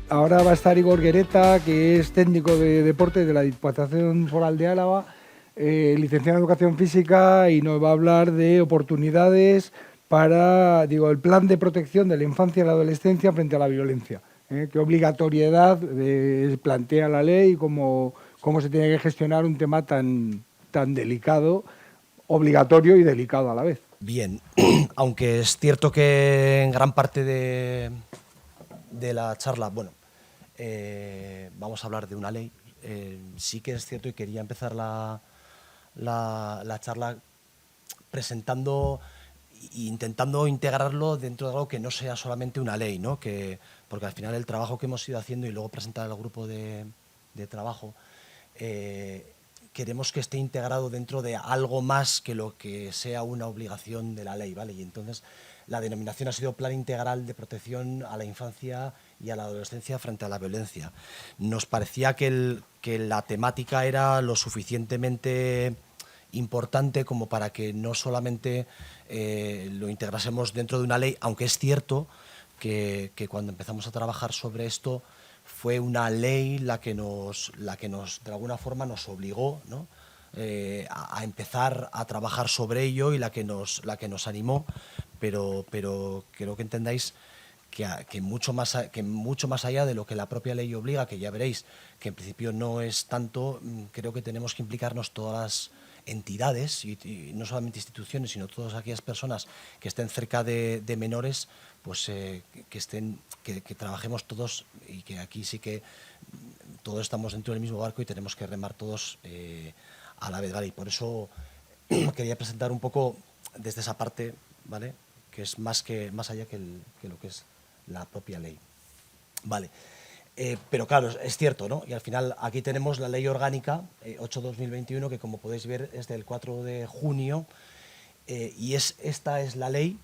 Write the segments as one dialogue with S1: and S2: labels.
S1: ahora va a estar Igor Guereta, que es técnico de deporte de la Diputación Foral de Álava, licenciado en Educación Física, y nos va a hablar de oportunidades para, el plan de protección de la infancia y la adolescencia frente a la violencia. ¿Qué obligatoriedad plantea la ley y cómo se tiene que gestionar un tema tan delicado, obligatorio y delicado a la vez?
S2: Bien, aunque es cierto que en gran parte de la charla, vamos a hablar de una ley, sí que es cierto y quería empezar la charla presentando e intentando integrarlo dentro de algo que no sea solamente una ley, ¿no? Porque al final el trabajo que hemos ido haciendo y luego presentar al grupo de trabajo, queremos que esté integrado dentro de algo más que lo que sea una obligación de la ley, ¿vale? Y entonces la denominación ha sido Plan Integral de Protección a la Infancia y a la Adolescencia frente a la Violencia. Nos parecía que la temática era lo suficientemente importante como para que no solamente lo integrásemos dentro de una ley, aunque es cierto que cuando empezamos a trabajar sobre esto fue una ley la que nos de alguna forma nos obligó, ¿no? A empezar a trabajar sobre ello y la que nos animó, pero creo que entendáis que mucho más allá de lo que la propia ley obliga, que ya veréis que en principio no es tanto, creo que tenemos que implicarnos todas las entidades y no solamente instituciones, sino todas aquellas personas que estén cerca de menores, pues que trabajemos todos, y que aquí sí que todos estamos dentro del mismo barco y tenemos que remar todos a la vez, ¿vale? Y por eso quería presentar un poco desde esa parte, ¿vale? Que es más allá que lo que es la propia ley. Vale. Pero claro, es cierto, ¿no? Y al final aquí tenemos la Ley Orgánica 8/2021, que como podéis ver es del 4 de junio, y esta es la ley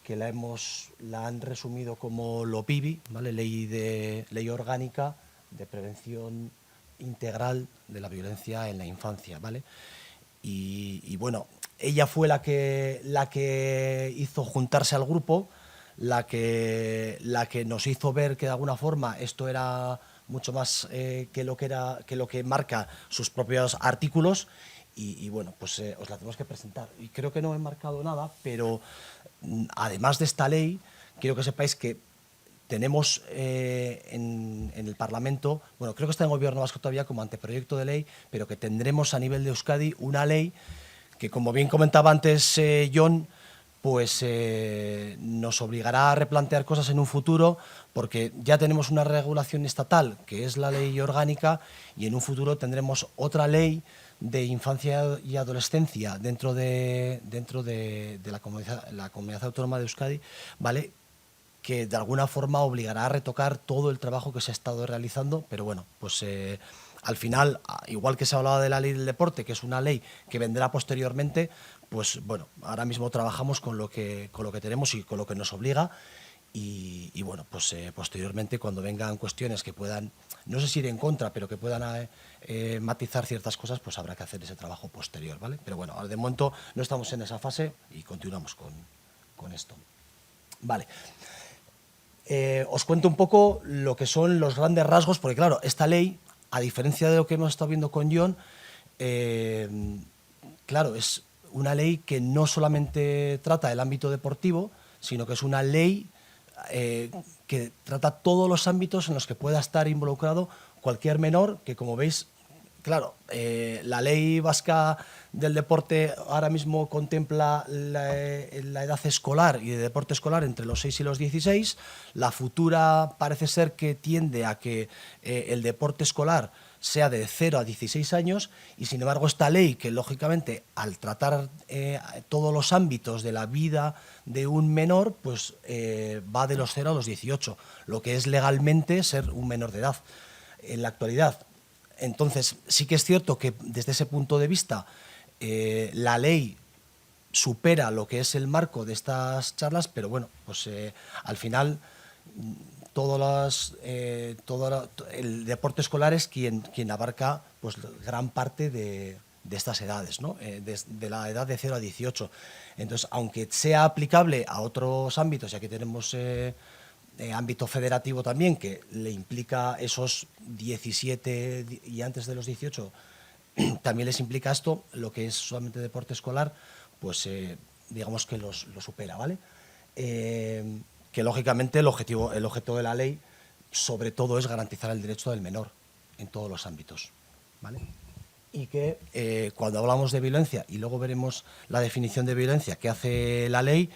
S2: que la han resumido como LOPIVI, ¿vale? Ley Orgánica de Prevención Integral de la Violencia en la Infancia, ¿vale? Y bueno, ella fue la que hizo juntarse al grupo, la que nos hizo ver que de alguna forma esto era mucho más que lo que marca sus propios artículos, y bueno, pues os la tenemos que presentar. Y creo que no he marcado nada, pero además de esta ley, quiero que sepáis que tenemos en el Parlamento, bueno, creo que está en el Gobierno vasco todavía como anteproyecto de ley, pero que tendremos a nivel de Euskadi una ley que, como bien comentaba antes Jon, pues nos obligará a replantear cosas en un futuro, porque ya tenemos una regulación estatal, que es la ley orgánica, y en un futuro tendremos otra ley de infancia y adolescencia dentro de la comunidad autónoma de Euskadi, ¿vale?, que de alguna forma obligará a retocar todo el trabajo que se ha estado realizando, pero bueno, pues al final, igual que se hablaba de la ley del deporte, que es una ley que vendrá posteriormente, pues bueno, ahora mismo trabajamos con lo que tenemos y con lo que nos obliga, y bueno, pues posteriormente, cuando vengan cuestiones que puedan, no sé si ir en contra, pero que puedan matizar ciertas cosas, pues habrá que hacer ese trabajo posterior, ¿vale? Pero bueno, de momento no estamos en esa fase y continuamos con esto. Vale. Os cuento un poco lo que son los grandes rasgos, porque claro, esta ley, a diferencia de lo que hemos estado viendo con Jon, claro, es una ley que no solamente trata el ámbito deportivo, sino que es una ley que trata todos los ámbitos en los que pueda estar involucrado cualquier menor, que, como veis, claro, la ley vasca del deporte ahora mismo contempla la edad escolar y de deporte escolar entre los 6 y los 16. La futura parece ser que tiende a que el deporte escolar sea de 0 a 16 años, y sin embargo esta ley, que lógicamente al tratar todos los ámbitos de la vida de un menor, pues va de los 0 a los 18, lo que es legalmente ser un menor de edad en la actualidad. Entonces, sí que es cierto que desde ese punto de vista la ley supera lo que es el marco de estas charlas, pero bueno, pues al final el deporte escolar es quien abarca pues gran parte de estas edades, ¿no? De la edad de 0 a 18. Entonces, aunque sea aplicable a otros ámbitos, y aquí tenemos ámbito federativo también, que le implica esos 17 y antes de los 18, también les implica esto, lo que es solamente deporte escolar, pues digamos que lo supera, ¿vale? Que lógicamente el objeto de la ley sobre todo es garantizar el derecho del menor en todos los ámbitos, ¿vale? Y que cuando hablamos de violencia, y luego veremos la definición de violencia que hace la ley,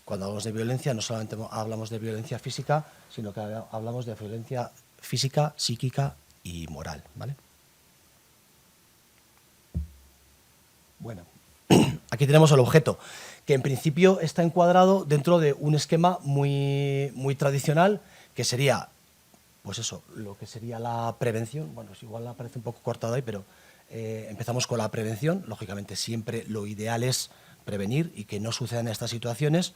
S2: cuando hablamos de violencia no solamente hablamos de violencia física, sino que hablamos de violencia física, psíquica y moral, ¿vale? Bueno, aquí tenemos el objeto, que en principio está encuadrado dentro de un esquema muy tradicional, que sería, pues eso, lo que sería la prevención. Bueno, igual aparece un poco cortado ahí, pero empezamos con la prevención. Lógicamente siempre lo ideal es prevenir y que no sucedan estas situaciones.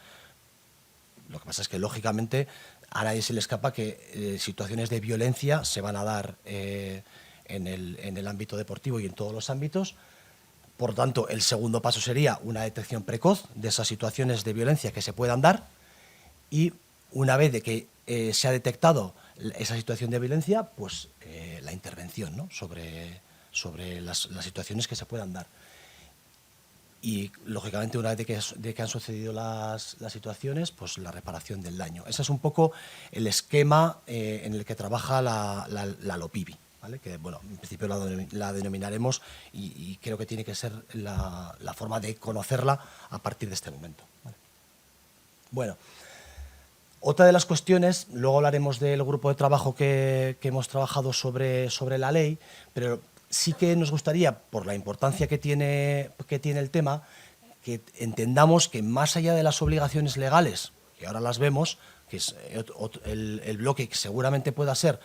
S2: Lo que pasa es que, lógicamente, a nadie se le escapa que situaciones de violencia se van a dar en el ámbito deportivo y en todos los ámbitos. Por tanto, el segundo paso sería una detección precoz de esas situaciones de violencia que se puedan dar, y una vez de que se ha detectado esa situación de violencia, pues la intervención, ¿no?, sobre las situaciones que se puedan dar. Y, lógicamente, una vez de que han sucedido las situaciones, pues la reparación del daño. Ese es un poco el esquema en el que trabaja la LOPIBI, ¿vale? Que, bueno, en principio la denominaremos y creo que tiene que ser la forma de conocerla a partir de este momento, ¿vale? Bueno, otra de las cuestiones, luego hablaremos del grupo de trabajo que hemos trabajado sobre la ley, pero sí que nos gustaría, por la importancia que tiene el tema, que entendamos que más allá de las obligaciones legales, que ahora las vemos, que es el bloque que seguramente pueda ser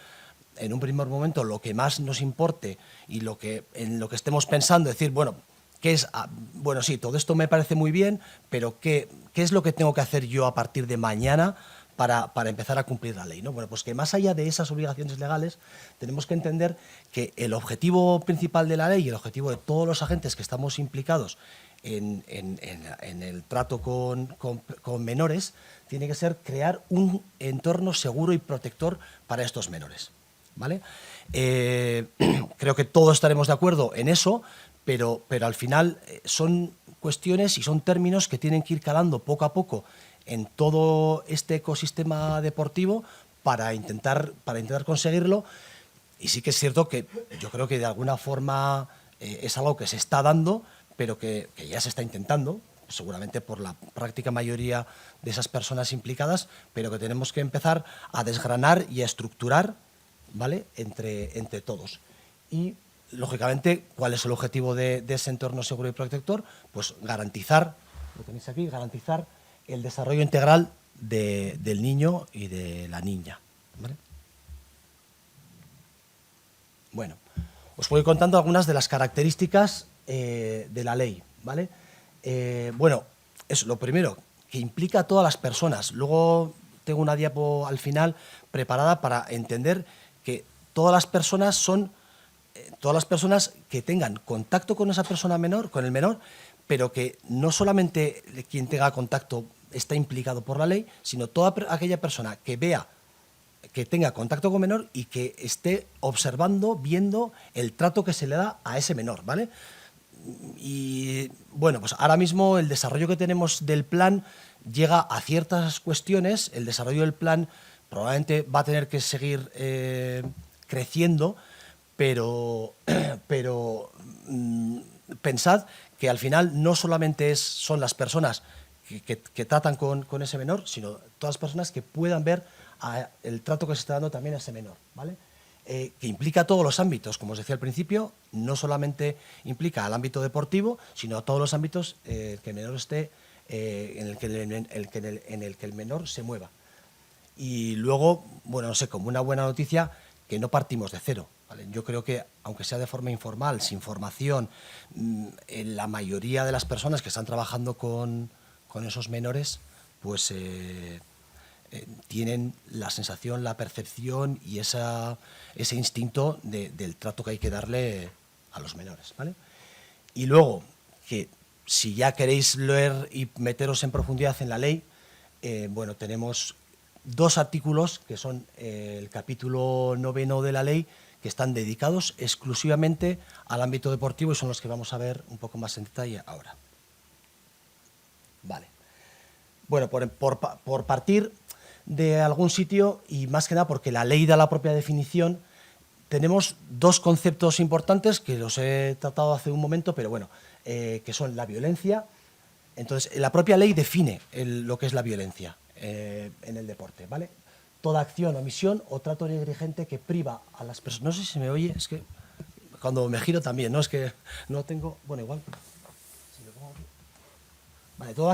S2: en un primer momento lo que más nos importe y en lo que estemos pensando, decir, bueno, ¿qué es? Bueno, sí, todo esto me parece muy bien, pero ¿qué es lo que tengo que hacer yo a partir de mañana para empezar a cumplir la ley, ¿no? Bueno, pues que más allá de esas obligaciones legales, tenemos que entender que el objetivo principal de la ley y el objetivo de todos los agentes que estamos implicados en el trato con menores tiene que ser crear un entorno seguro y protector para estos menores, ¿vale? Creo que todos estaremos de acuerdo en eso, pero al final son cuestiones y son términos que tienen que ir calando poco a poco en todo este ecosistema deportivo para intentar conseguirlo. Y sí que es cierto que yo creo que de alguna forma es algo que se está dando, pero que ya se está intentando, seguramente por la práctica mayoría de esas personas implicadas, pero que tenemos que empezar a desgranar y a estructurar, ¿vale?, entre todos. Y, lógicamente, ¿cuál es el objetivo de ese entorno seguro y protector? Pues garantizar, lo tenéis aquí, garantizar el desarrollo integral del niño y de la niña, ¿vale? Bueno, os voy contando algunas de las características de la ley, ¿vale? Bueno, eso, lo primero, que implica a todas las personas. Luego tengo una diapo al final preparada para entender que todas las personas son todas las personas que tengan contacto con esa persona menor, con el menor, pero que no solamente quien tenga contacto está implicado por la ley, sino toda aquella persona que vea, que tenga contacto con menor y que esté observando, viendo el trato que se le da a ese menor, ¿vale? Y, bueno, pues ahora mismo el desarrollo que tenemos del plan llega a ciertas cuestiones. El desarrollo del plan probablemente va a tener que seguir creciendo, pero pensad que al final no solamente son las personas que tratan con ese menor, sino todas las personas que puedan ver el trato que se está dando también a ese menor, ¿vale? Que implica todos los ámbitos, como os decía al principio, no solamente implica al ámbito deportivo, sino a todos los ámbitos que el menor esté, en el que el menor se mueva. Y luego, bueno, no sé, como una buena noticia, que no partimos de cero, ¿vale? Yo creo que, aunque sea de forma informal, sin formación, la mayoría de las personas que están trabajando con esos menores, pues tienen la sensación, la percepción y ese instinto del trato que hay que darle a los menores, ¿vale? Y luego, que si ya queréis leer y meteros en profundidad en la ley, bueno, tenemos 2 artículos, que son el capítulo 9 de la ley, que están dedicados exclusivamente al ámbito deportivo y son los que vamos a ver un poco más en detalle ahora. Vale. Bueno, por partir de algún sitio, y más que nada porque la ley da la propia definición, tenemos 2 conceptos importantes que los he tratado hace un momento, pero bueno, que son la violencia. Entonces, la propia ley define lo que es la violencia en el deporte, ¿vale? Toda acción, omisión o trato negligente que priva a las personas. No sé si se me oye, es que cuando me giro también, ¿no? Es que no tengo. Bueno, igual. Si lo pongo aquí. Vale, toda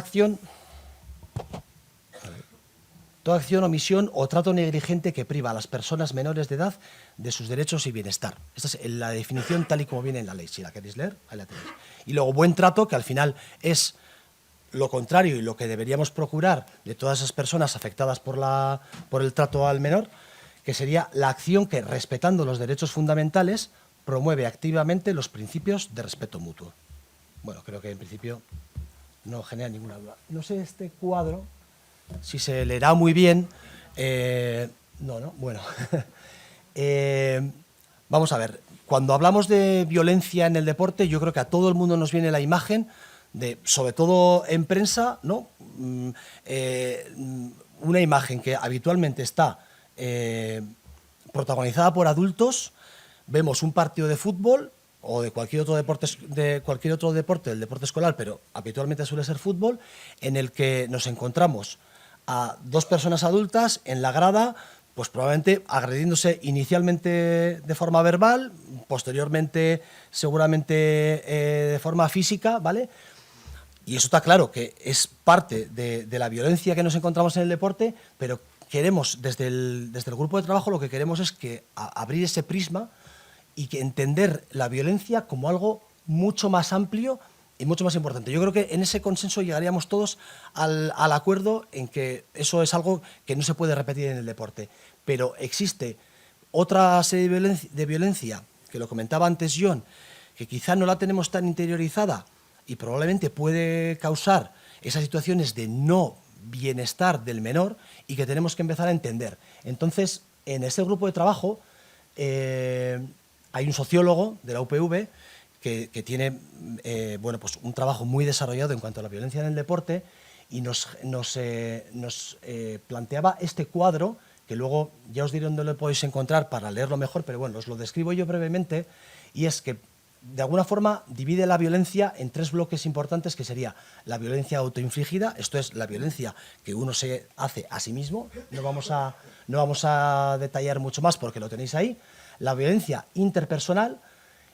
S2: acción, omisión o trato negligente que priva a las personas menores de edad de sus derechos y bienestar. Esta es la definición tal y como viene en la ley. Si la queréis leer, ahí la tenéis. Y luego, buen trato, que al final es lo contrario y lo que deberíamos procurar de todas esas personas afectadas por el trato al menor, que sería la acción que, respetando los derechos fundamentales, promueve activamente los principios de respeto mutuo. Bueno, creo que en principio no genera ninguna duda. No sé este cuadro si se leerá muy bien. No, bueno. Vamos a ver, cuando hablamos de violencia en el deporte, yo creo que a todo el mundo nos viene la imagen de, sobre todo en prensa, ¿no? Una imagen que habitualmente está protagonizada por adultos. Vemos un partido de fútbol o de cualquier otro deporte, del deporte escolar, pero habitualmente suele ser fútbol, en el que nos encontramos a 2 personas adultas en la grada, pues probablemente agrediéndose inicialmente de forma verbal, posteriormente seguramente de forma física, ¿vale? Y eso está claro que es parte de la violencia que nos encontramos en el deporte, pero queremos, desde el grupo de trabajo, lo que queremos es que abrir ese prisma y que entender la violencia como algo mucho más amplio y mucho más importante. Yo creo que en ese consenso llegaríamos todos al acuerdo en que eso es algo que no se puede repetir en el deporte. Pero existe otra serie de violencia, que lo comentaba antes John, que quizá no la tenemos tan interiorizada y probablemente puede causar esas situaciones de no bienestar del menor y que tenemos que empezar a entender. Entonces, en ese grupo de trabajo hay un sociólogo de la UPV que tiene bueno, pues un trabajo muy desarrollado en cuanto a la violencia en el deporte y nos planteaba este cuadro, que luego ya os diré dónde lo podéis encontrar para leerlo mejor, pero bueno, os lo describo yo brevemente, y es que de alguna forma divide la violencia en 3 bloques importantes, que sería la violencia autoinfligida, esto es la violencia que uno se hace a sí mismo, no vamos a detallar mucho más porque lo tenéis ahí, la violencia interpersonal,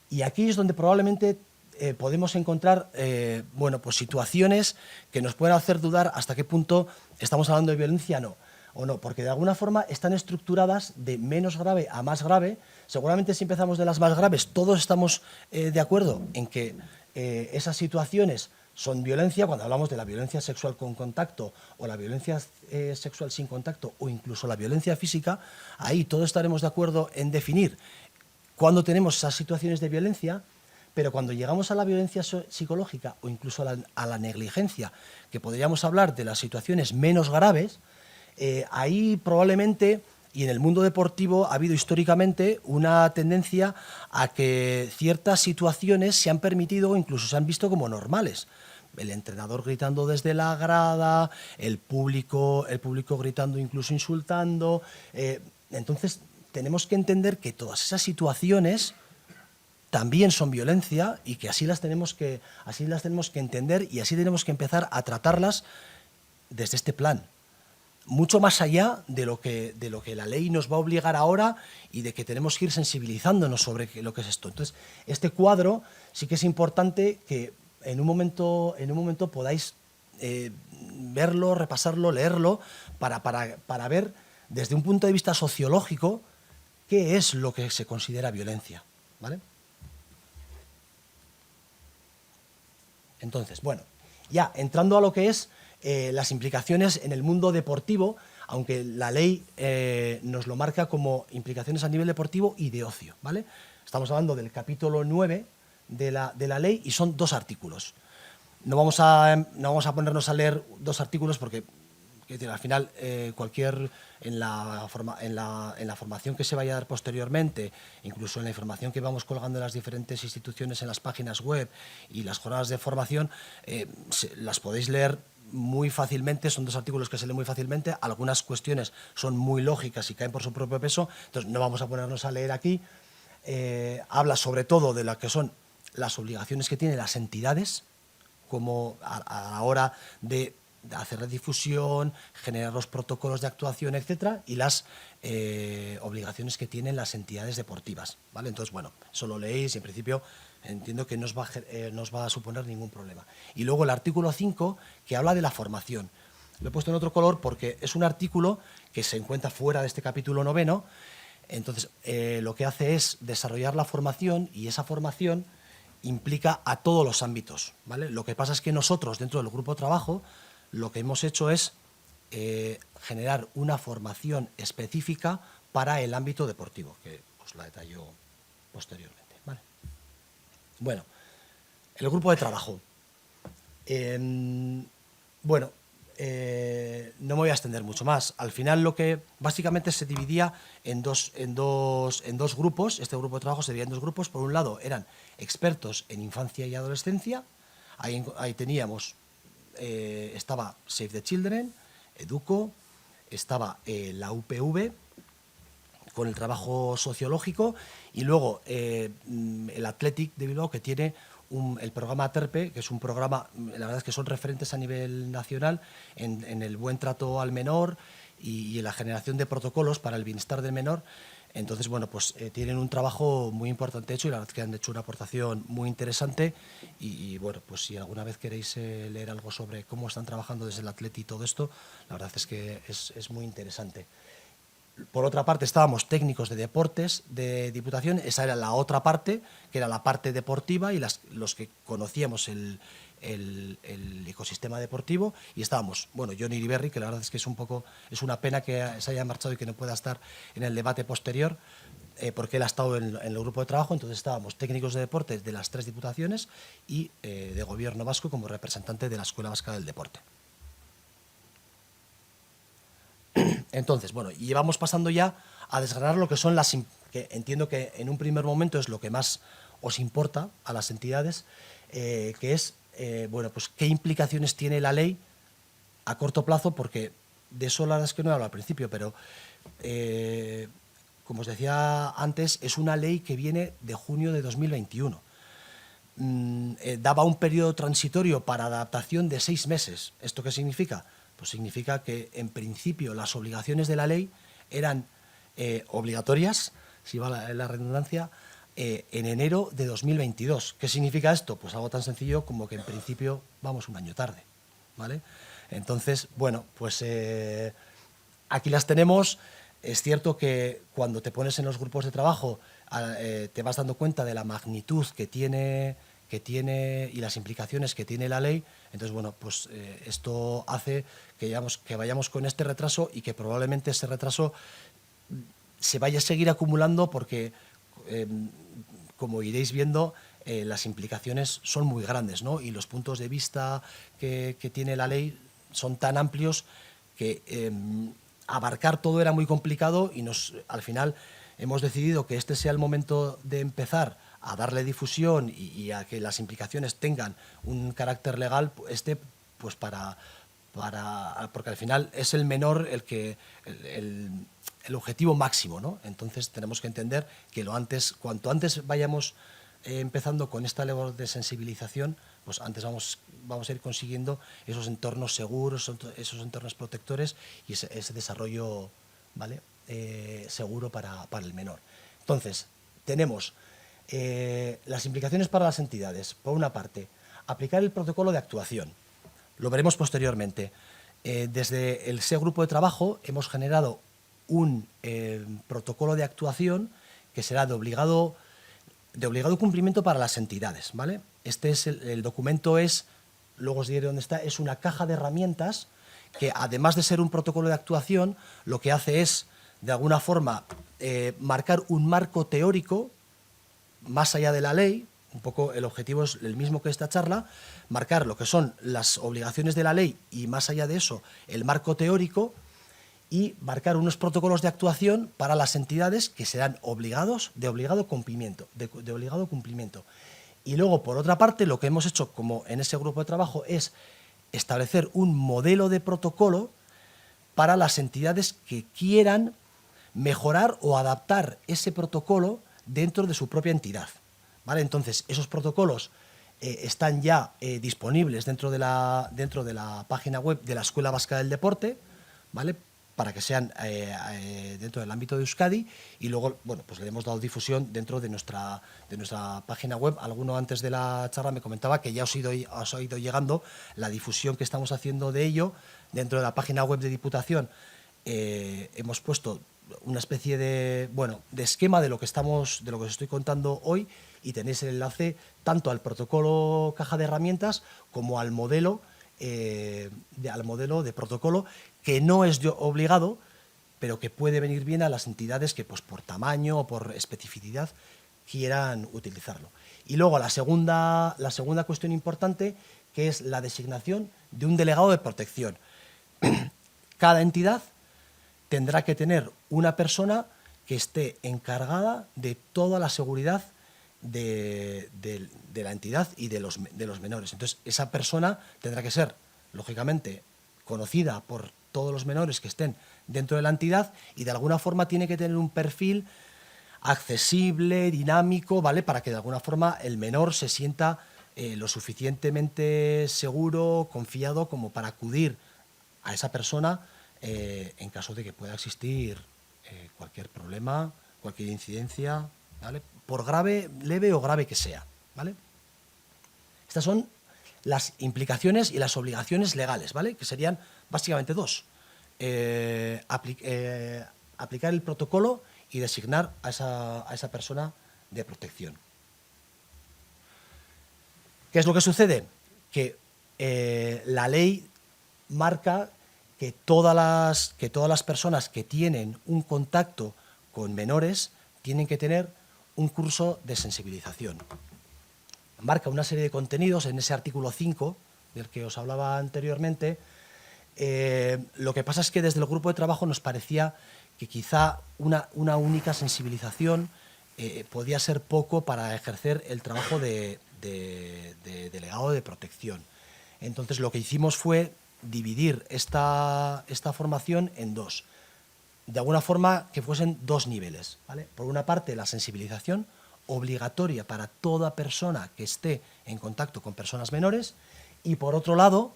S2: y aquí es donde probablemente podemos encontrar bueno, pues situaciones que nos pueden hacer dudar hasta qué punto estamos hablando de violencia o no, porque de alguna forma están estructuradas de menos grave a más grave. Seguramente si empezamos de las más graves, todos estamos de acuerdo en que esas situaciones son violencia. Cuando hablamos de la violencia sexual con contacto o la violencia sexual sin contacto o incluso la violencia física, ahí todos estaremos de acuerdo en definir cuándo tenemos esas situaciones de violencia. Pero cuando llegamos a la violencia psicológica o incluso a la negligencia, que podríamos hablar de las situaciones menos graves, ahí probablemente, y en el mundo deportivo ha habido históricamente una tendencia a que ciertas situaciones se han permitido o incluso se han visto como normales. El entrenador gritando desde la grada, el público gritando, incluso insultando. Entonces tenemos que entender que todas esas situaciones también son violencia y que así las tenemos que entender y así tenemos que empezar a tratarlas desde este plan. Mucho más allá de lo que la ley nos va a obligar ahora y de que tenemos que ir sensibilizándonos sobre lo que es esto. Entonces, este cuadro sí que es importante que en un momento podáis verlo, repasarlo, leerlo, para ver desde un punto de vista sociológico qué es lo que se considera violencia, ¿vale? Entonces, bueno, ya entrando a lo que es las implicaciones en el mundo deportivo, aunque la ley nos lo marca como implicaciones a nivel deportivo y de ocio, ¿vale? Estamos hablando del capítulo 9 de la ley y son 2 artículos. No vamos a ponernos a leer 2 artículos porque Es decir, al final, en la formación que se vaya a dar posteriormente, incluso en la información que vamos colgando en las diferentes instituciones en las páginas web y las jornadas de formación, las podéis leer muy fácilmente, son 2 artículos que se leen muy fácilmente, algunas cuestiones son muy lógicas y caen por su propio peso, entonces no vamos a ponernos a leer aquí. Habla sobre todo de lo que son las obligaciones que tienen las entidades, como a la hora de hacer la difusión, generar los protocolos de actuación, etcétera, y las obligaciones que tienen las entidades deportivas, ¿vale? Entonces, bueno, eso lo leéis y en principio entiendo que no os va a suponer ningún problema. Y luego el artículo 5, que habla de la formación. Lo he puesto en otro color porque es un artículo que se encuentra fuera de este capítulo 9. Entonces, lo que hace es desarrollar la formación, y esa formación implica a todos los ámbitos, ¿vale? Lo que pasa es que nosotros, dentro del grupo de trabajo, lo que hemos hecho es generar una formación específica para el ámbito deportivo, que os la detallo posteriormente, ¿vale? Bueno, el grupo de trabajo. Bueno, no me voy a extender mucho más. Al final, lo que básicamente se dividía en dos grupos. Este grupo de trabajo se dividía en 2 grupos. Por un lado, eran expertos en infancia y adolescencia. Ahí teníamos, estaba Save the Children, Educo, estaba la UPV con el trabajo sociológico, y luego el Athletic de Bilbao, que tiene el programa TERPE, que es un programa, la verdad es que son referentes a nivel nacional en el buen trato al menor y en la generación de protocolos para el bienestar del menor. Entonces, bueno, pues tienen un trabajo muy importante hecho, y la verdad es que han hecho una aportación muy interesante. Y bueno, pues si alguna vez queréis leer algo sobre cómo están trabajando desde el Athletic y todo esto, la verdad es que es muy interesante. Por otra parte, estábamos técnicos de deportes de Diputación. Esa era la otra parte, que era la parte deportiva, y los que conocíamos el ecosistema deportivo. Y estábamos, bueno, Jon Iriberri, que la verdad es que es una pena que se haya marchado y que no pueda estar en el debate posterior, porque él ha estado en el grupo de trabajo. Entonces estábamos técnicos de deportes de las 3 diputaciones y de Gobierno vasco como representante de la Escuela Vasca del Deporte. Entonces, bueno, y vamos pasando ya a desgranar lo que son que entiendo que en un primer momento es lo que más os importa a las entidades, que es, bueno, pues qué implicaciones tiene la ley a corto plazo, porque de eso la verdad es que no he hablado al principio, pero como os decía antes, es una ley que viene de junio de 2021. Daba un periodo transitorio para adaptación de 6 meses. ¿Esto qué significa? Pues significa que, en principio, las obligaciones de la ley eran obligatorias, si va la redundancia, en enero de 2022. ¿Qué significa esto? Pues algo tan sencillo como que, en principio, vamos un año tarde, ¿vale? Entonces, bueno, pues aquí las tenemos. Es cierto que cuando te pones en los grupos de trabajo te vas dando cuenta de la magnitud que tiene y las implicaciones que tiene la ley. Entonces, bueno, pues esto hace que vayamos con este retraso, y que probablemente ese retraso se vaya a seguir acumulando, porque, como iréis viendo, las implicaciones son muy grandes, ¿no? Y los puntos de vista que tiene la ley son tan amplios que abarcar todo era muy complicado, y al final hemos decidido que este sea el momento de empezar a darle difusión y a que las implicaciones tengan un carácter legal, pues porque al final es el menor el objetivo máximo, ¿no? Entonces tenemos que entender que cuanto antes vayamos empezando con esta labor de sensibilización, pues antes vamos a ir consiguiendo esos entornos seguros, esos entornos protectores, y ese desarrollo, ¿vale? Seguro para el menor. Entonces, tenemos las implicaciones para las entidades. Por una parte, aplicar el protocolo de actuación. Lo veremos posteriormente. Desde ese grupo de trabajo hemos generado un protocolo de actuación que será de obligado cumplimiento para las entidades, ¿vale? El documento luego os diré dónde está, es una caja de herramientas que, además de ser un protocolo de actuación, lo que hace es, de alguna forma, marcar un marco teórico más allá de la ley, un poco el objetivo es el mismo que esta charla, marcar lo que son las obligaciones de la ley y, más allá de eso, el marco teórico, y marcar unos protocolos de actuación para las entidades que serán de obligado cumplimiento. Y luego, por otra parte, lo que hemos hecho como en ese grupo de trabajo es establecer un modelo de protocolo para las entidades que quieran mejorar o adaptar ese protocolo dentro de su propia entidad, ¿vale? Entonces, esos protocolos están ya disponibles dentro de la página web de la Escuela Vasca del Deporte, ¿vale?, para que sean dentro del ámbito de Euskadi, y luego, bueno, pues le hemos dado difusión dentro de nuestra página web. Alguno antes de la charla me comentaba que ya os ha ido llegando la difusión que estamos haciendo de ello. Dentro de la página web de Diputación hemos puesto una especie de esquema de lo que os estoy contando hoy, y tenéis el enlace tanto al protocolo caja de herramientas como al modelo de protocolo, que no es obligado, pero que puede venir bien a las entidades que, pues, por tamaño o por especificidad quieran utilizarlo. Y luego la segunda cuestión importante, que es la designación de un delegado de protección. Cada entidad tendrá que tener una persona que esté encargada de toda la seguridad de la entidad y de los menores. Entonces, esa persona tendrá que ser, lógicamente, conocida por todos los menores que estén dentro de la entidad, y de alguna forma tiene que tener un perfil accesible, dinámico, ¿vale?, para que de alguna forma el menor se sienta lo suficientemente seguro, confiado, como para acudir a esa persona en caso de que pueda existir cualquier problema, cualquier incidencia, ¿vale?, por leve o grave que sea, ¿vale? Estas son las implicaciones y las obligaciones legales, ¿vale?, que serían básicamente dos: aplicar el protocolo y designar a esa persona de protección. ¿Qué es lo que sucede? Que la ley marca que todas las personas que tienen un contacto con menores tienen que tener un curso de sensibilización. Marca una serie de contenidos en ese artículo 5 del que os hablaba anteriormente. Lo que pasa es que desde el grupo de trabajo nos parecía que quizá una única sensibilización podía ser poco para ejercer el trabajo de delegado de protección. Entonces, lo que hicimos fue dividir esta formación en dos, de alguna forma que fuesen dos niveles, ¿vale? Por una parte, la sensibilización obligatoria para toda persona que esté en contacto con personas menores, y por otro lado,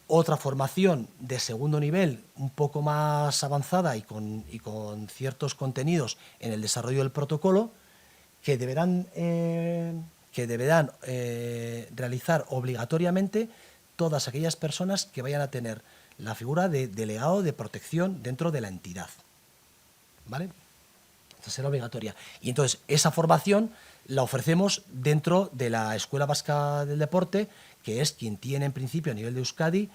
S2: otra formación de segundo nivel, un poco más avanzada y con ciertos contenidos en el desarrollo del protocolo, que deberán realizar obligatoriamente todas aquellas personas que vayan a tener la figura de delegado de protección dentro de la entidad, ¿vale? Esta será obligatoria. Y entonces esa formación la ofrecemos dentro de la Escuela Vasca del Deporte, que es quien tiene en principio a nivel de Euskadi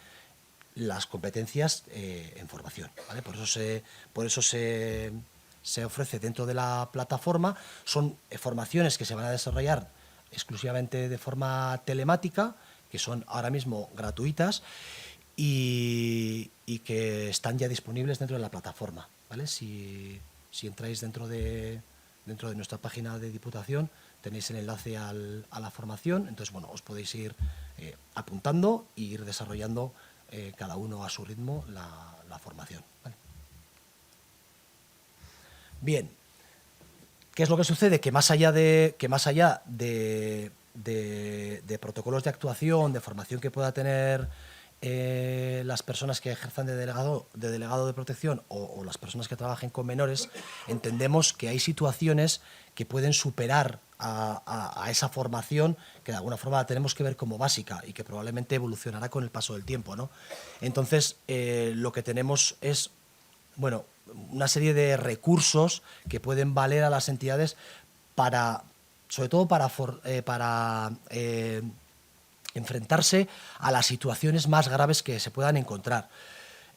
S2: las competencias en formación, ¿vale? Por eso se ofrece dentro de la plataforma. Son formaciones que se van a desarrollar exclusivamente de forma telemática, que son ahora mismo gratuitas y que están ya disponibles dentro de la plataforma, ¿vale? Si entráis dentro de nuestra página de Diputación, tenéis el enlace a la formación. Entonces, bueno, os podéis ir apuntando e ir desarrollando cada uno a su ritmo la formación, ¿vale? Bien, ¿qué es lo que sucede? Que más allá de protocolos de actuación, de formación que pueda tener las personas que ejerzan de delegado de protección o las personas que trabajen con menores, entendemos que hay situaciones que pueden superar a esa formación, que de alguna forma la tenemos que ver como básica y que probablemente evolucionará con el paso del tiempo, ¿no? Entonces, lo que tenemos es, bueno, una serie de recursos que pueden valer a las entidades sobre todo para enfrentarse a las situaciones más graves que se puedan encontrar,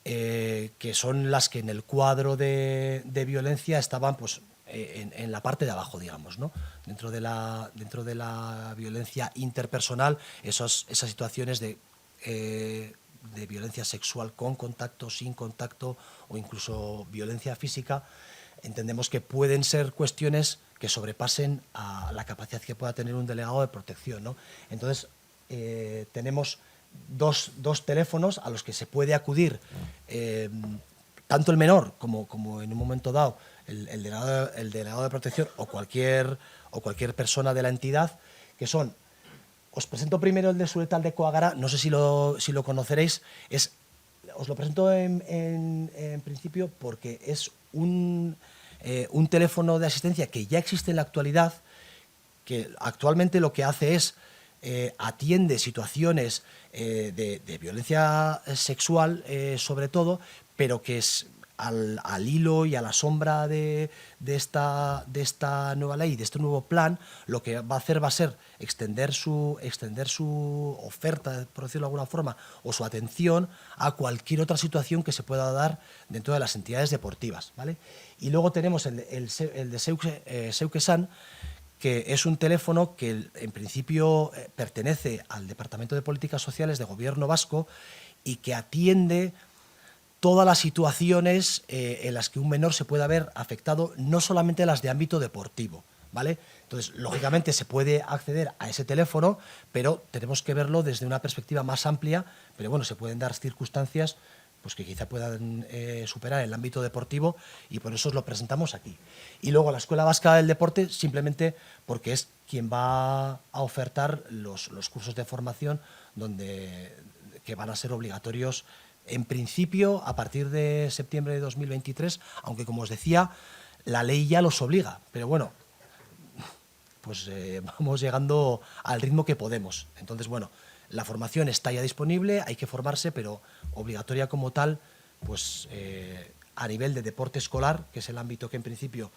S2: que son las que en el cuadro de violencia estaban, pues, en la parte de abajo, digamos, ¿no? Dentro de la violencia interpersonal, esas situaciones de violencia sexual con contacto, sin contacto o incluso violencia física, entendemos que pueden ser cuestiones que sobrepasen a la capacidad que pueda tener un delegado de protección, ¿no? Entonces, tenemos dos teléfonos a los que se puede acudir, tanto el menor como en un momento dado el delegado de protección o cualquier persona de la entidad, que son... Os presento primero el de Suretal de Coagara, no sé si lo conoceréis. Os lo presento en principio porque es un teléfono de asistencia que ya existe en la actualidad, que actualmente lo que hace es atiende situaciones de violencia sexual, sobre todo, pero que es al hilo y a la sombra de esta nueva ley, de este nuevo plan, lo que va a hacer va a ser extender su oferta, por decirlo de alguna forma, o su atención a cualquier otra situación que se pueda dar dentro de las entidades deportivas, ¿vale? Y luego tenemos el de Seukesan, que es un teléfono que en principio pertenece al Departamento de Políticas Sociales de Gobierno Vasco y que atiende todas las situaciones en las que un menor se pueda ver afectado, no solamente las de ámbito deportivo, ¿vale? Entonces, lógicamente se puede acceder a ese teléfono, pero tenemos que verlo desde una perspectiva más amplia, pero bueno, se pueden dar circunstancias pues que quizá puedan superar el ámbito deportivo y por eso os lo presentamos aquí. Y luego la Escuela Vasca del Deporte, simplemente porque es quien va a ofertar los cursos de formación que van a ser obligatorios en principio a partir de septiembre de 2023, aunque como os decía, la ley ya los obliga, pero bueno, pues vamos llegando al ritmo que podemos. Entonces, bueno, la formación está ya disponible, hay que formarse, pero obligatoria como tal, pues a nivel de deporte escolar, que es el ámbito que en principio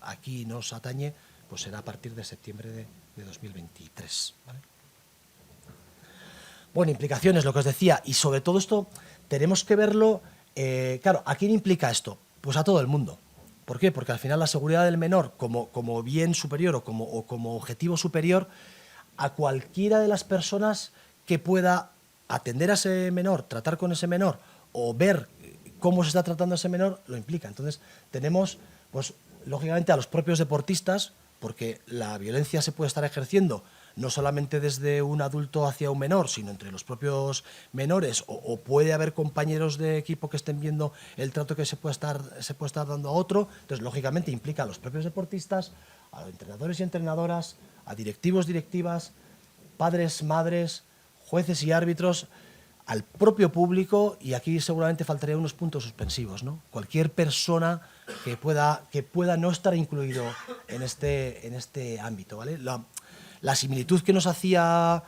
S2: aquí nos atañe, pues será a partir de septiembre de 2023, ¿vale? Bueno, implicaciones, lo que os decía, y sobre todo esto tenemos que verlo, claro, ¿a quién implica esto? Pues a todo el mundo. ¿Por qué? Porque al final la seguridad del menor como bien superior o como objetivo superior, a cualquiera de las personas que pueda atender a ese menor, tratar con ese menor o ver cómo se está tratando a ese menor, lo implica. Entonces tenemos, pues lógicamente, a los propios deportistas, porque la violencia se puede estar ejerciendo no solamente desde un adulto hacia un menor, sino entre los propios menores, o puede haber compañeros de equipo que estén viendo el trato que se puede estar dando a otro. Entonces, lógicamente, implica a los propios deportistas, a los entrenadores y entrenadoras, a directivos, directivas, padres, madres, jueces y árbitros, al propio público, y aquí seguramente faltarían unos puntos suspensivos, ¿no? Cualquier persona que pueda no estar incluido en este ámbito, ¿vale? La similitud que nos hacían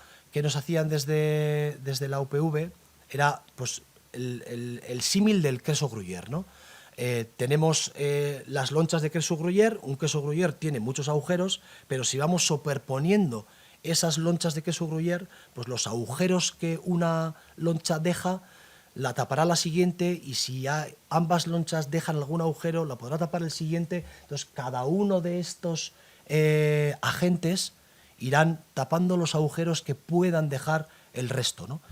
S2: desde la UPV era pues el símil del queso Gruyère, ¿no? Tenemos las lonchas de queso Gruyère. Un queso Gruyère tiene muchos agujeros, pero si vamos superponiendo esas lonchas de queso Gruyère, pues los agujeros que una loncha deja la tapará la siguiente, y si ambas lonchas dejan algún agujero, la podrá tapar el siguiente. Entonces, cada uno de estos agentes irán tapando los agujeros que puedan dejar el resto, ¿no?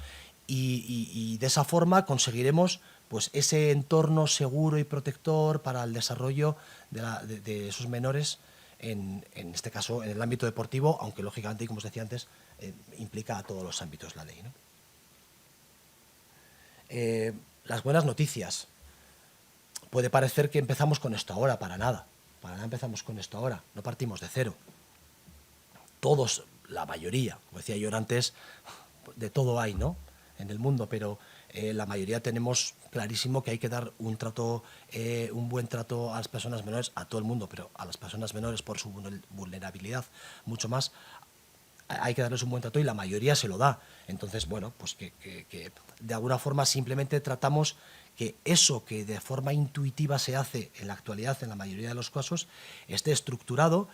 S2: Y de esa forma conseguiremos pues ese entorno seguro y protector para el desarrollo de esos menores, en este caso en el ámbito deportivo, aunque lógicamente, y como os decía antes, implica a todos los ámbitos la ley, ¿no? Las buenas noticias. Puede parecer que empezamos con esto ahora, para nada empezamos con esto ahora, no partimos de cero. Todos, la mayoría, como decía yo antes, de todo hay, ¿no?, en el mundo, pero la mayoría tenemos clarísimo que hay que dar un buen trato a las personas menores, a todo el mundo, pero a las personas menores por su vulnerabilidad mucho más, hay que darles un buen trato, y la mayoría se lo da. Entonces, bueno, pues que de alguna forma simplemente tratamos que eso que de forma intuitiva se hace en la actualidad, en la mayoría de los casos, esté estructurado,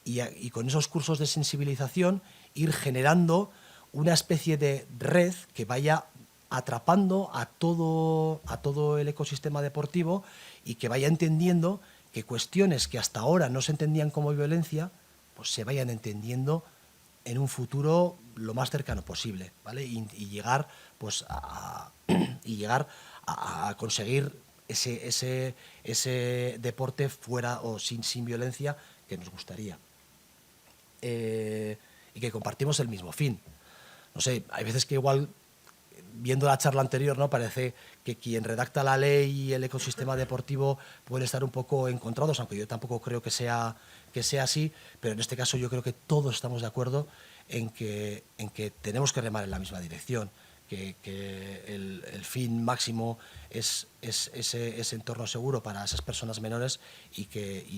S2: y con esos cursos de sensibilización ir generando una especie de red que vaya atrapando a todo el ecosistema deportivo, y que vaya entendiendo que cuestiones que hasta ahora no se entendían como violencia, pues se vayan entendiendo en un futuro lo más cercano posible, ¿vale? Y llegar, pues, y llegar a conseguir ese deporte fuera o sin violencia que nos gustaría. Y que compartimos el mismo fin. No sé, hay veces que igual, viendo la charla anterior, ¿no?, parece que quien redacta la ley y el ecosistema deportivo pueden estar un poco encontrados, aunque yo tampoco creo que sea así, pero en este caso yo creo que todos estamos de acuerdo en que tenemos que remar en la misma dirección, que el fin máximo es ese entorno seguro para esas personas menores y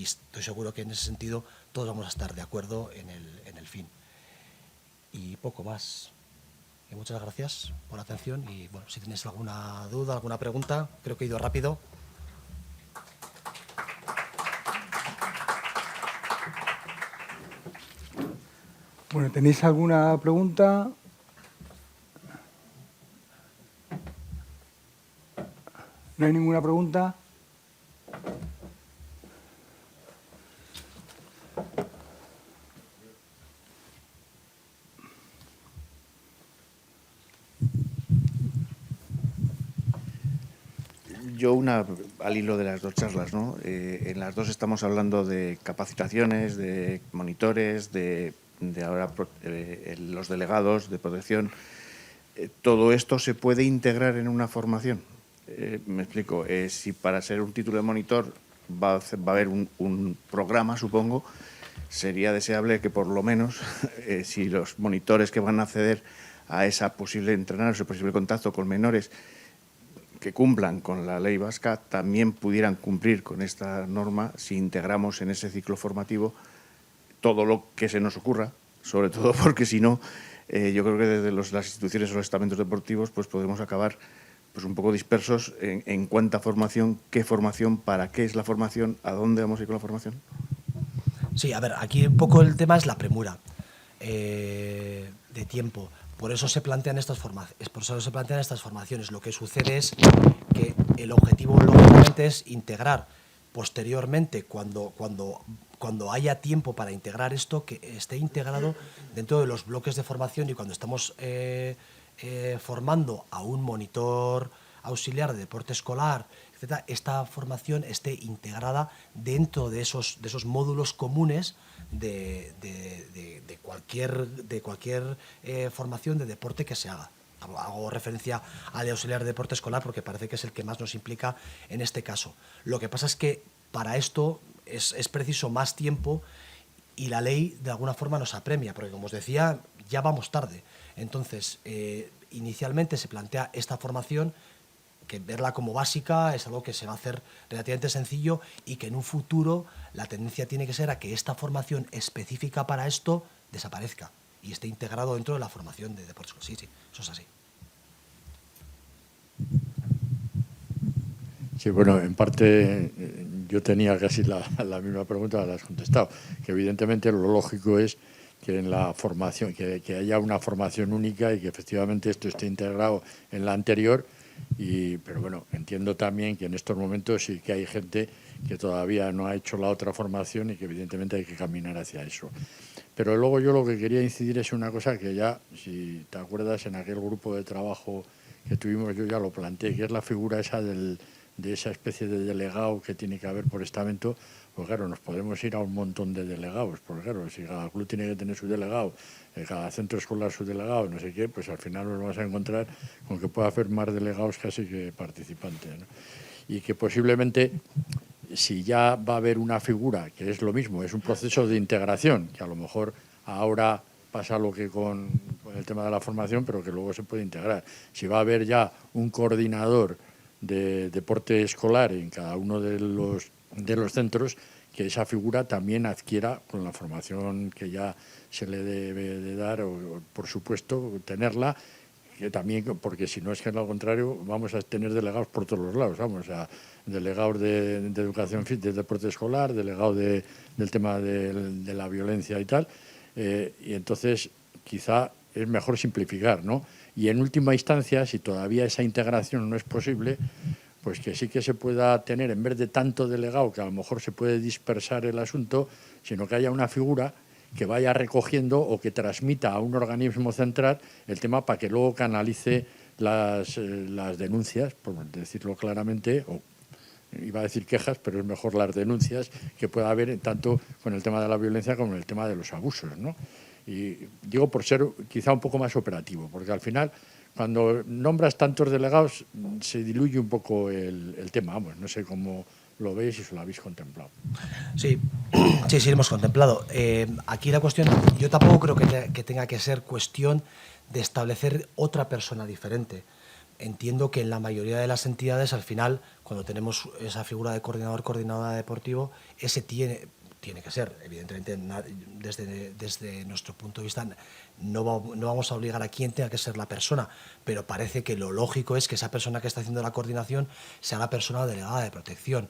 S2: estoy seguro que en ese sentido todos vamos a estar de acuerdo en el fin. Y poco más. Y muchas gracias por la atención y bueno, si tenéis alguna duda, alguna pregunta, creo que he ido rápido.
S1: Bueno, ¿tenéis alguna pregunta? ¿No hay ninguna pregunta?
S3: Yo al hilo de las dos charlas, ¿no? En las dos estamos hablando de capacitaciones, de monitores, de ahora los delegados de protección. ¿Todo esto se puede integrar en una formación? Me explico. Si para ser un título de monitor va a haber un programa, supongo, sería deseable que por lo menos, si los monitores que van a acceder a esa posible entrenar, ese posible contacto con menores, que cumplan con la ley vasca, también pudieran cumplir con esta norma si integramos en ese ciclo formativo todo lo que se nos ocurra, sobre todo porque si no, yo creo que desde las instituciones o los estamentos deportivos pues podemos acabar pues un poco dispersos en cuánta formación, qué formación, para qué es la formación, a dónde vamos a ir con la formación.
S2: Sí, a ver, aquí un poco el tema es la premura de tiempo. Por eso se plantean estas formaciones. Lo que sucede es que el objetivo, lógicamente, es integrar posteriormente, cuando haya tiempo para integrar esto, que esté integrado dentro de los bloques de formación, y cuando estamos formando a un monitor auxiliar de deporte escolar, etcétera, esta formación esté integrada dentro de esos módulos comunes de cualquier formación de deporte que se haga. Hago referencia al auxiliar de deporte escolar porque parece que es el que más nos implica en este caso. Lo que pasa es que para esto es preciso más tiempo y la ley de alguna forma nos apremia, porque como os decía, ya vamos tarde. Entonces, inicialmente se plantea esta formación, que verla como básica es algo que se va a hacer relativamente sencillo y que en un futuro la tendencia tiene que ser a que esta formación específica para esto desaparezca y esté integrado dentro de la formación de deportes. Sí, eso es así.
S4: Sí, bueno, en parte yo tenía casi la misma pregunta, la has contestado, que evidentemente lo lógico es que en la formación, que haya una formación única y que efectivamente esto esté integrado en la anterior. Pero bueno, entiendo también que en estos momentos sí que hay gente que todavía no ha hecho la otra formación y que evidentemente hay que caminar hacia eso. Pero luego yo lo que quería incidir es una cosa que ya, si te acuerdas, en aquel grupo de trabajo que tuvimos yo ya lo planteé, que es la figura esa de esa especie de delegado que tiene que haber por estamento. Pues claro, nos podemos ir a un montón de delegados, porque claro, si cada club tiene que tener su delegado, cada centro escolar su delegado, no sé qué, pues al final nos vamos a encontrar con que pueda haber más delegados casi que participantes, ¿no? Y que posiblemente, si ya va a haber una figura, que es lo mismo, es un proceso de integración, que a lo mejor ahora pasa lo que con el tema de la formación, pero que luego se puede integrar. Si va a haber ya un coordinador de deporte escolar en cada uno de los centros, que esa figura también adquiera con la formación que ya se le debe de dar, o por supuesto tenerla, que también, porque si no es que al contrario vamos a tener delegados por todos los lados, vamos a delegados de educación física, de deporte escolar, delegados del tema de la violencia y tal, y entonces quizá es mejor simplificar, ¿no? Y en última instancia, si todavía esa integración no es posible, pues que sí que se pueda tener, en vez de tanto delegado, que a lo mejor se puede dispersar el asunto, sino que haya una figura que vaya recogiendo o que transmita a un organismo central el tema para que luego canalice las denuncias, por decirlo claramente, o iba a decir quejas, pero es mejor las denuncias que pueda haber tanto con el tema de la violencia como en el tema de los abusos, ¿no? Y digo por ser quizá un poco más operativo, porque al final, cuando nombras tantos delegados, se diluye un poco el tema. Vamos, no sé cómo lo veis y si lo habéis contemplado.
S2: Sí, sí, lo hemos contemplado. Aquí la cuestión, yo tampoco creo que tenga que ser cuestión de establecer otra persona diferente. Entiendo que en la mayoría de las entidades, al final, cuando tenemos esa figura de coordinador, coordinadora deportivo, ese tiene que ser, evidentemente, desde nuestro punto de vista, no vamos a obligar a quién tenga que ser la persona, pero parece que lo lógico es que esa persona que está haciendo la coordinación sea la persona delegada de protección.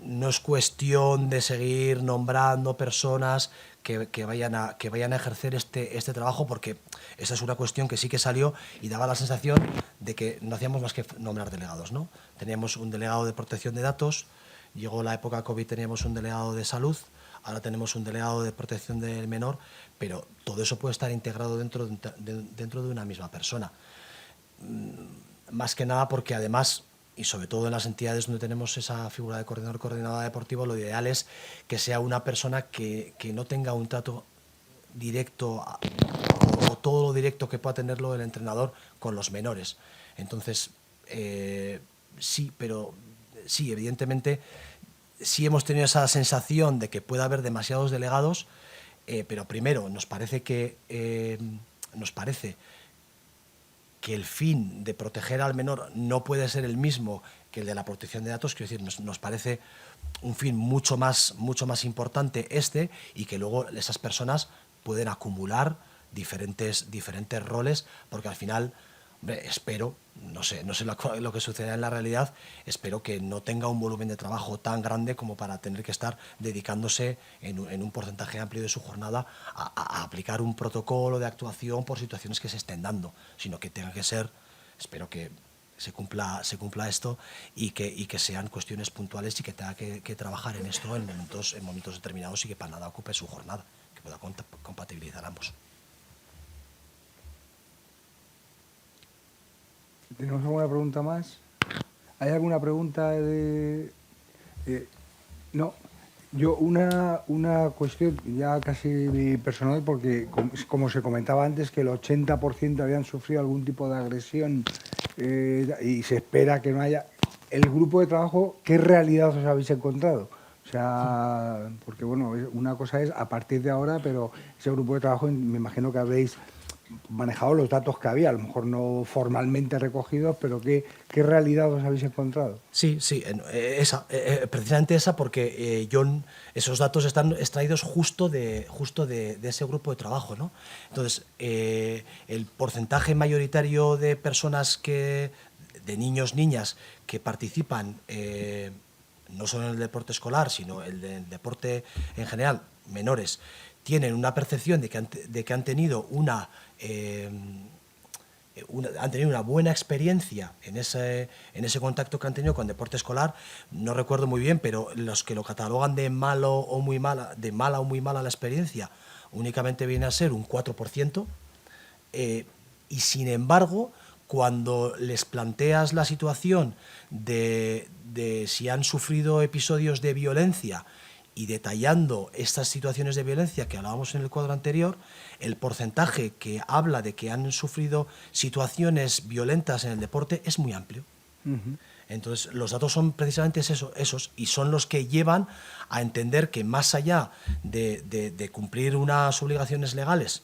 S2: No es cuestión de seguir nombrando personas que vayan a ejercer este trabajo, porque esa es una cuestión que sí que salió y daba la sensación de que no hacíamos más que nombrar delegados, ¿no? Teníamos un delegado de protección de datos, llegó la época COVID, teníamos un delegado de salud, ahora tenemos un delegado de protección del menor, pero todo eso puede estar integrado dentro de una misma persona. Más que nada porque además, y sobre todo en las entidades donde tenemos esa figura de coordinador, coordinadora deportivo, lo ideal es que sea una persona que no tenga un trato directo o todo lo directo que pueda tenerlo el entrenador con los menores. Entonces, sí, pero sí, evidentemente, sí hemos tenido esa sensación de que puede haber demasiados delegados, pero primero nos parece que el fin de proteger al menor no puede ser el mismo que el de la protección de datos. Quiero decir, nos parece un fin mucho más importante y que luego esas personas pueden acumular diferentes roles, porque al final, hombre, espero, no sé lo que sucederá en la realidad, espero que no tenga un volumen de trabajo tan grande como para tener que estar dedicándose en un porcentaje amplio de su jornada a aplicar un protocolo de actuación por situaciones que se estén dando, sino que tenga que ser, espero que se cumpla esto y que sean cuestiones puntuales y que tenga que trabajar en esto en momentos determinados y que para nada ocupe su jornada, que pueda compatibilizar ambos.
S1: ¿Tenemos alguna pregunta más? ¿Hay alguna pregunta no. Yo una cuestión ya casi personal, porque como se comentaba antes, que el 80% habían sufrido algún tipo de agresión y se espera que no haya. El grupo de trabajo, ¿qué realidad os habéis encontrado? O sea, porque bueno, una cosa es a partir de ahora, pero ese grupo de trabajo me imagino que habréis manejado los datos que había, a lo mejor no formalmente recogidos, pero ¿qué realidad os habéis encontrado?
S2: Sí, precisamente esa, porque esos datos están extraídos justo de ese grupo de trabajo, ¿no? Entonces, el porcentaje mayoritario de personas de niños, niñas, que participan, no solo en el deporte escolar, sino el del deporte en general, menores, tienen una percepción de que han tenido una buena experiencia en ese contacto que han tenido con deporte escolar. No recuerdo muy bien, pero los que lo catalogan de mala o muy mala la experiencia, únicamente viene a ser un 4%, y sin embargo, cuando les planteas la situación de si han sufrido episodios de violencia y detallando estas situaciones de violencia que hablábamos en el cuadro anterior, el porcentaje que habla de que han sufrido situaciones violentas en el deporte es muy amplio. Uh-huh. Entonces, los datos son precisamente esos, y son los que llevan a entender que más allá de cumplir unas obligaciones legales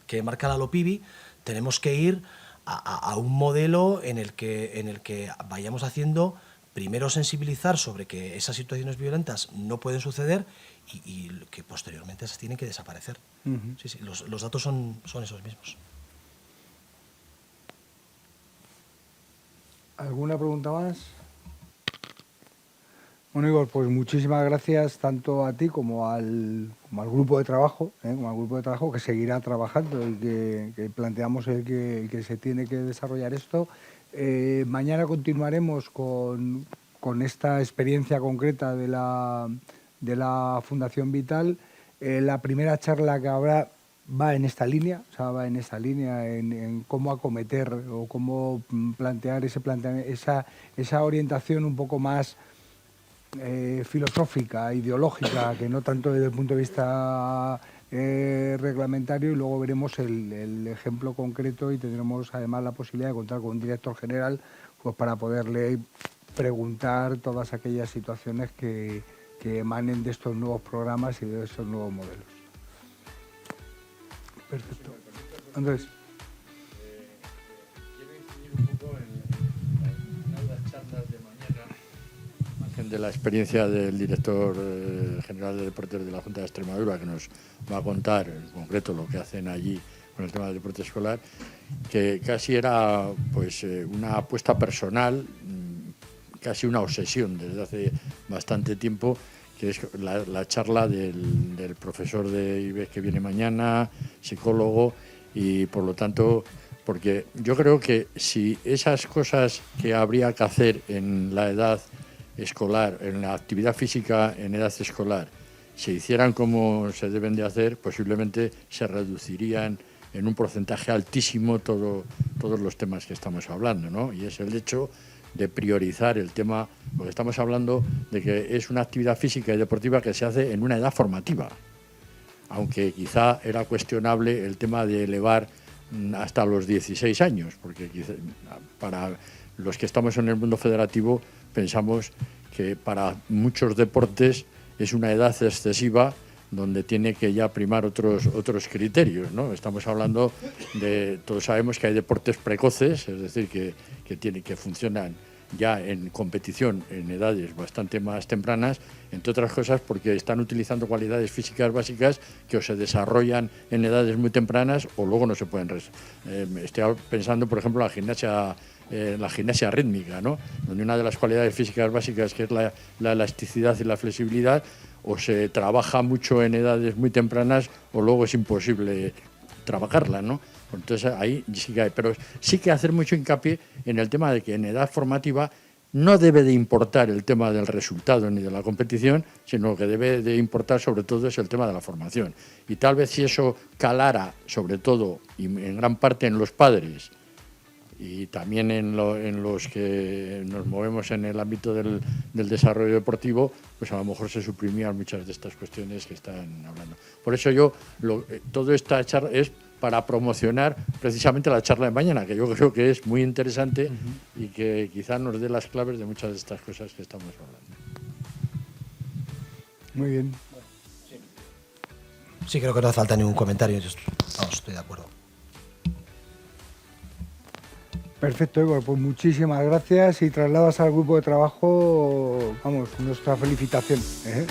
S2: que marca la LOPIBI, tenemos que ir a un modelo en el que vayamos haciendo, primero sensibilizar sobre que esas situaciones violentas no pueden suceder y que posteriormente esas tienen que desaparecer. Uh-huh. Sí, los datos son esos mismos.
S1: ¿Alguna pregunta más? Bueno, Igor, pues muchísimas gracias tanto a ti como al grupo de trabajo, que seguirá trabajando y que planteamos el que se tiene que desarrollar esto. Mañana continuaremos con esta experiencia concreta de la Fundación Vital. La primera charla que habrá va en esta línea, o sea, va en esta línea, en cómo acometer o cómo plantear esa orientación un poco más filosófica, ideológica, que no tanto desde el punto de vista reglamentario, y luego veremos el ejemplo concreto y tendremos además la posibilidad de contar con un director general pues para poderle preguntar todas aquellas situaciones que emanen de estos nuevos programas y de estos nuevos modelos. Perfecto. Andrés.
S4: Quiero incidir un poco en una de las charlas de mañana, de la experiencia del director general de deportes de la Junta de Extremadura, que nos va a contar en concreto lo que hacen allí con el tema del deporte escolar, que casi era pues una apuesta personal, casi una obsesión desde hace bastante tiempo, que es la charla del profesor de IBEX que viene mañana, psicólogo, y por lo tanto, porque yo creo que si esas cosas que habría que hacer en la edad escolar, en la actividad física en edad escolar, se hicieran como se deben de hacer, posiblemente se reducirían en un porcentaje altísimo todos los temas que estamos hablando, ¿no? Y es el hecho de priorizar el tema, porque estamos hablando de que es una actividad física y deportiva que se hace en una edad formativa, aunque quizá era cuestionable el tema de elevar hasta los 16 años, porque quizá, para los que estamos en el mundo federativo pensamos que para muchos deportes es una edad excesiva donde tiene que ya primar otros criterios, ¿no? Estamos hablando de, todos sabemos que hay deportes precoces, es decir, que funcionan ya en competición en edades bastante más tempranas, entre otras cosas porque están utilizando cualidades físicas básicas que o se desarrollan en edades muy tempranas o luego no se pueden. Estoy pensando, por ejemplo, en la gimnasia rítmica, ¿no? Donde una de las cualidades físicas básicas, que es la elasticidad y la flexibilidad, o se trabaja mucho en edades muy tempranas o luego es imposible trabajarla, ¿no? Entonces ahí sí que hay, pero sí que hacer mucho hincapié en el tema de que en edad formativa no debe de importar el tema del resultado ni de la competición, sino que debe de importar sobre todo es el tema de la formación. Y tal vez si eso calara sobre todo y en gran parte en los padres y también en los que nos movemos en el ámbito del desarrollo deportivo, pues a lo mejor se suprimían muchas de estas cuestiones que están hablando. Por eso toda esta charla es para promocionar precisamente la charla de mañana, que yo creo que es muy interesante y que quizás nos dé las claves de muchas de estas cosas que estamos hablando.
S1: Muy bien.
S2: Sí, creo que no hace falta ningún comentario. Estoy de acuerdo.
S1: Perfecto, Igor, pues muchísimas gracias y trasladas al grupo de trabajo, vamos, nuestra felicitación, ¿eh?